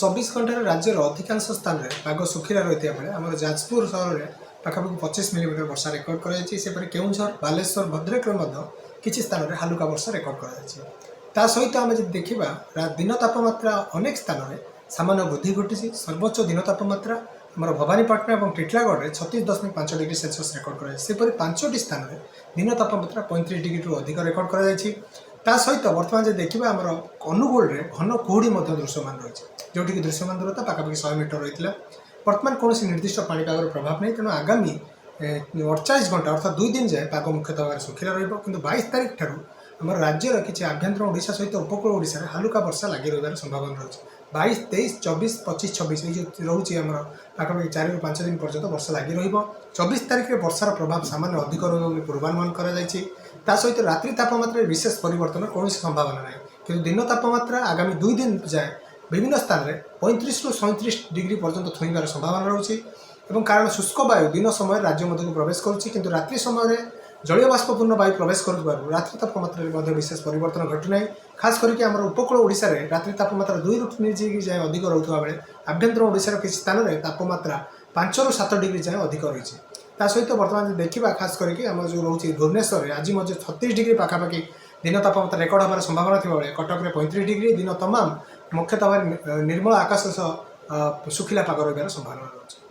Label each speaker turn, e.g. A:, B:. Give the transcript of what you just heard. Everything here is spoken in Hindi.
A: 24 घंटे राज्यर अधिकांश स्थान में पाग सुखिला रही बेले आम जाजपुर सहर में पाखापाखि 25 मिलीमीटर वर्षा रेकर्ड कर केउझर बालेश्वर भद्रक किसी स्थान में हालुका वर्षा रेकर्ड कर सहित आम देखा दिन तापमात्रा अनेक स्थान में सामान्य वृद्धि घटी। सर्वोच्च दिन तापमात्रा आम भवानीपाटना और टीटलागढ़ में 36.5 डिग्री सेल्सियस रेकर्ड कर 5टी स्थान में दिन तापमात्रा 35 डिग्री रु अधिक रेकर्ड कर सहित बर्तमान देखा आम अनुगुल घन कुहुड़ी दृश्यमान रही जोटि दृश्यमान दूरता पाखापाखि 100 मीटर रही है। बर्तमान कौन निर्दिष्ट पाणीपागर प्रभाव नहीं तेणु आगामी 48 घंटा अर्थात 2 दिन जाए पाग मुख्यतः भाव सुखिला रही। 22 तारीख ठार आम राज्यर किसी आभ्यंतर ओडिशा सहित उपकूल ओडिशा हालुका वर्षा लगी रही संभावना रही। 22, 23, 24, 25, 26 ये जो रोचे आम पाखापाखि 4 ରୁ 5 दिन पर्यंत वर्षा लगी रही। 24 तारीख में वर्षार प्रभाव सामान्य अधिक रही पूर्वानुमान कर सहित रात्रि तापमात्रा विशेष परिवर्तन कौन संभावना ना कि दिन तापमात्रा आगामी 2 दिन जाए विभिन्न स्थान में 35 ରୁ 37 डिग्री पर्यंत छुईबार संभावना रही। कारण शुष्क वायु दिन समय राज्य मध्य को प्रवेश करुँच रात्रि समय जलीय बाष्पूर्ण वायु प्रवेश कर रात्रि तापमात्रा विशेष परिवर्तन घटना। खास करके आम उपकूल ओडिशा रे रात्रि तापमात्रा 2 ରୁ 3 डिग्री जाए अधिक रोकता बेले आभ्यंतर ओडिशा किसी स्थान में तापमात्रा 5 ରୁ 7 डिग्री जाए अधिक रही। सहित बर्तमान देखा खास करके आम जो रोचे भुवनेश्वर आज 36 डिग्री पाखापाखि दिन तापमात्रा रेकर्ड होबार संभावना थी बेले कटक में 35 डिग्री दिन तमाम मुख्यतः निर्मल आकाश सुखिला पाग रही संभावना रही।